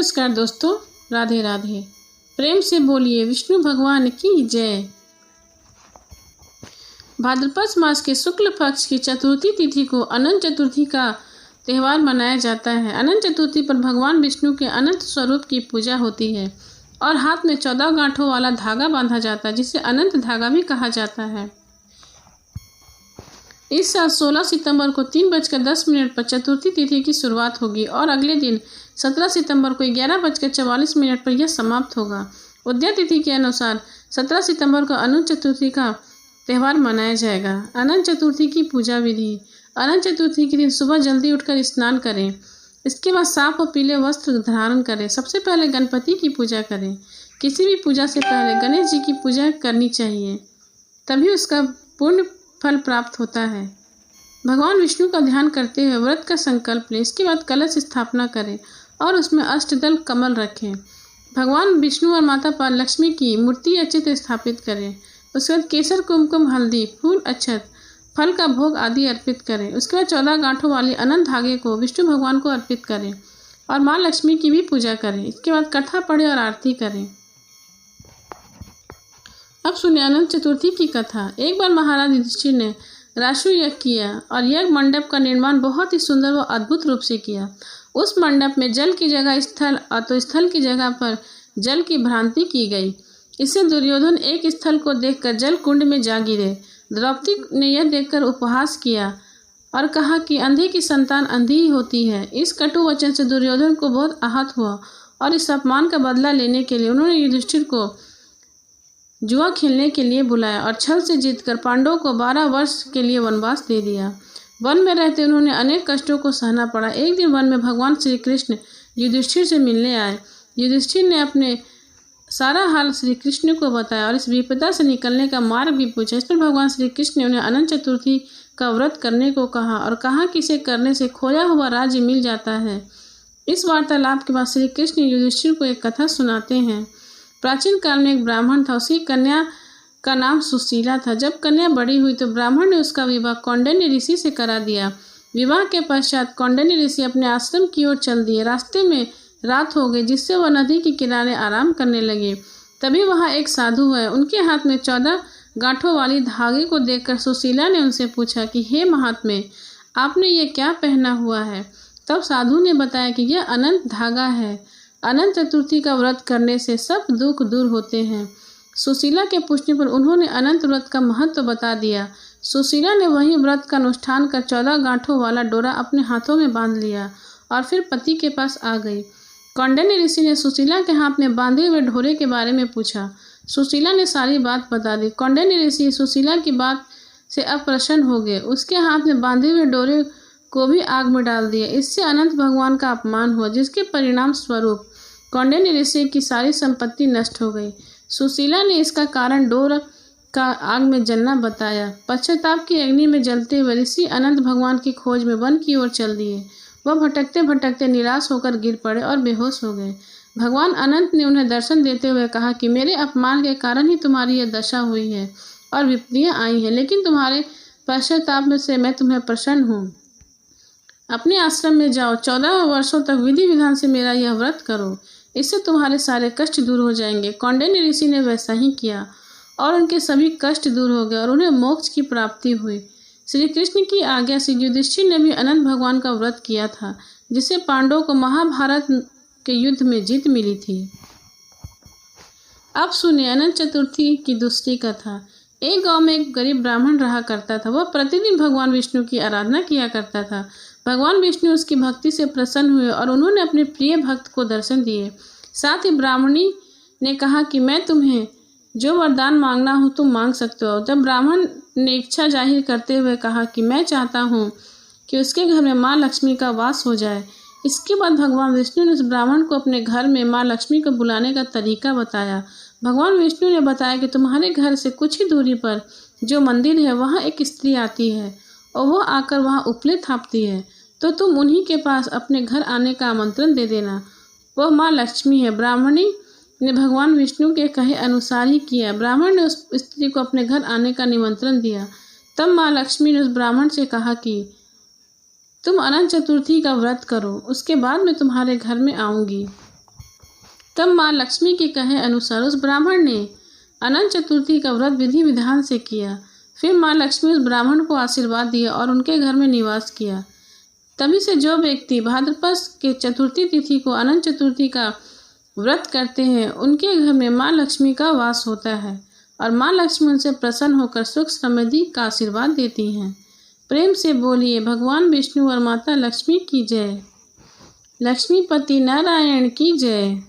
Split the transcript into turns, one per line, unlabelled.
नमस्कार दोस्तों, राधे राधे। प्रेम से बोलिए विष्णु भगवान की जय। भाद्रपद मास के शुक्ल पक्ष की चतुर्थी तिथि को अनंत चतुर्थी का त्यौहार मनाया जाता है। अनंत चतुर्थी पर भगवान विष्णु के अनंत स्वरूप की पूजा होती है और हाथ में 14 गांठों वाला धागा बांधा जाता है, जिसे अनंत धागा भी कहा जाता है। इस साल 16 सितंबर को 3:10 पर चतुर्थी तिथि की शुरुआत होगी और अगले दिन 17 सितंबर को 11:44 पर यह समाप्त होगा। उदय तिथि के अनुसार 17 सितंबर को अनंत चतुर्थी का त्यौहार मनाया जाएगा। अनंत चतुर्थी की पूजा विधि। अनंत चतुर्थी के दिन सुबह जल्दी उठकर स्नान करें। इसके बाद साफ और पीले वस्त्र धारण करें। सबसे पहले गणपति की पूजा करें। किसी भी पूजा से पहले गणेश जी की पूजा करनी चाहिए, तभी उसका पूर्ण फल प्राप्त होता है। भगवान विष्णु का ध्यान करते हुए व्रत का संकल्प लें। इसके बाद कलश स्थापना करें और उसमें अष्टदल कमल रखें। भगवान विष्णु और माता पार्वती लक्ष्मी की मूर्ति या चित्र स्थापित करें। उसके बाद केसर, कुमकुम, हल्दी, फूल, अक्षत, फल का भोग आदि अर्पित करें। उसके बाद 14 गांठों वाली अनंत धागे को विष्णु भगवान को अर्पित करें और माँ लक्ष्मी की भी पूजा करें। इसके बाद कथा पढ़ें और आरती करें। अब सुनिए अनंत चतुर्थी की कथा। एक बार महाराज युधिष्ठिर ने राशु यज्ञ किया और यज्ञ मंडप का निर्माण बहुत ही सुंदर व अद्भुत रूप से किया। उस मंडप में जल की जगह स्थल और तो स्थल की जगह पर जल की भ्रांति की गई। इससे दुर्योधन एक स्थल को देखकर जल कुंड में जा गिरे। द्रौपदी ने यह देखकर उपहास किया और कहा कि अंधे की संतान अंधी ही होती है। इस कटु वचन से दुर्योधन को बहुत आहत हुआ और इस अपमान का बदला लेने के लिए उन्होंने युधिष्ठिर को जुआ खेलने के लिए बुलाया और छल से जीतकर पांडवों को 12 वर्ष के लिए वनवास दे दिया। वन में रहते उन्होंने अनेक कष्टों को सहना पड़ा। एक दिन वन में भगवान श्री कृष्ण युधिष्ठिर से मिलने आए। युधिष्ठिर ने अपने सारा हाल श्री कृष्ण को बताया और इस विपदा से निकलने का मार्ग भी पूछा। इस पर भगवान श्री कृष्ण ने उन्हें अनंत चतुर्थी का व्रत करने को कहा और कहा कि इसे करने से खोया हुआ राज्य मिल जाता है। इस वार्तालाप के बाद श्री कृष्ण युधिष्ठिर को एक कथा सुनाते हैं। प्राचीन काल में एक ब्राह्मण था। उसकी कन्या का नाम सुशीला था। जब कन्या बड़ी हुई तो ब्राह्मण ने उसका विवाह कौंडिन्य ऋषि से करा दिया। विवाह के पश्चात कौंडिन्य ऋषि अपने आश्रम की ओर चल दिए। रास्ते में रात हो गई, जिससे वह नदी के किनारे आराम करने लगे। तभी वहाँ एक साधु है। उनके हाथ में 14 गांठों वाली धागे को देखकर सुशीला ने उनसे पूछा कि हे महात्मे, आपने ये क्या पहना हुआ है? तब साधु ने बताया कि यह अनंत धागा है। अनंत चतुर्थी का व्रत करने से सब दुख दूर होते हैं। सुशीला के पूछने पर उन्होंने अनंत व्रत का महत्व बता दिया। सुशीला ने वही व्रत का अनुष्ठान कर 14 गांठों वाला डोरा अपने हाथों में बांध लिया और फिर पति के पास आ गई। कौंडिन्य ऋषि ने सुशीला के हाथ में बांधे हुए डोरे के बारे में पूछा। सुशीला ने सारी बात बता दी। कौंडिन्य ऋषि सुशीला की बात से अप्रसन्न हो गए। उसके हाथ में बांधे हुए डोरे को भी आग में डाल दिया। इससे अनंत भगवान का अपमान हुआ, जिसके परिणाम स्वरूप कौंडिन्य ऋषि की सारी संपत्ति नष्ट हो गई। सुशीला ने इसका कारण डोर का आग में जलना बताया। पश्चाताप की अग्नि में जलते हुए ऋषि अनंत भगवान की खोज में वन की ओर चल दिए। वह भटकते भटकते निराश होकर गिर पड़े और बेहोश हो गए। भगवान अनंत ने उन्हें दर्शन देते हुए कहा कि मेरे अपमान के कारण ही तुम्हारी यह दशा हुई है और विपत्तियां आई हैं, लेकिन तुम्हारे पश्चाताप में से मैं तुम्हें प्रसन्न हूँ। अपने आश्रम में जाओ, 14 वर्षों तक विधि विधान से मेरा यह व्रत करो। इससे तुम्हारे सारे कष्ट दूर हो जाएंगे। कौंडिन्य ऋषि ने वैसा ही किया और उनके सभी कष्ट दूर हो गए और उन्हें मोक्ष की प्राप्ति हुई। श्री कृष्ण की आज्ञा से युधिष्ठिर ने भी अनंत भगवान का व्रत किया था, जिससे पांडवों को महाभारत के युद्ध में जीत मिली थी। अब सुनिए अनंत चतुर्थी की दूसरी कथा। एक गांव में एक गरीब ब्राह्मण रहा करता था। वह प्रतिदिन भगवान विष्णु की आराधना किया करता था। भगवान विष्णु उसकी भक्ति से प्रसन्न हुए और उन्होंने अपने प्रिय भक्त को दर्शन दिए। साथ ही ब्राह्मणी ने कहा कि मैं तुम्हें जो वरदान मांगना हो तुम मांग सकते हो। जब ब्राह्मण ने इच्छा जाहिर करते हुए कहा कि मैं चाहता हूँ कि उसके घर में माँ लक्ष्मी का वास हो जाए। इसके बाद भगवान विष्णु ने उस ब्राह्मण को अपने घर में माँ लक्ष्मी को बुलाने का तरीका बताया। भगवान विष्णु ने बताया कि तुम्हारे घर से कुछ ही दूरी पर जो मंदिर है वहाँ एक स्त्री आती है और वह आकर वहाँ उपले थापती है, तो तुम उन्हीं के पास अपने घर आने का आमंत्रण दे देना। वह माँ लक्ष्मी है। ब्राह्मणी ने भगवान विष्णु के कहे अनुसार ही किया। ब्राह्मण ने उस स्त्री को अपने घर आने का निमंत्रण दिया। तब माँ लक्ष्मी ने उस ब्राह्मण से कहा कि तुम अनंत चतुर्थी का व्रत करो, उसके बाद मैं तुम्हारे घर में आऊँगी। तब माँ लक्ष्मी के कहे अनुसार उस ब्राह्मण ने अनंत चतुर्थी का व्रत विधि विधान से किया। फिर माँ लक्ष्मी उस ब्राह्मण को आशीर्वाद दिया और उनके घर में निवास किया। तभी से जो व्यक्ति भाद्रपद के चतुर्थी तिथि को अनंत चतुर्थी का व्रत करते हैं उनके घर में माँ लक्ष्मी का वास होता है और माँ लक्ष्मी उनसे प्रसन्न होकर सुख समृद्धि का आशीर्वाद देती हैं। प्रेम से बोलिए भगवान विष्णु और माता लक्ष्मी की जय। लक्ष्मीपति नारायण की जय।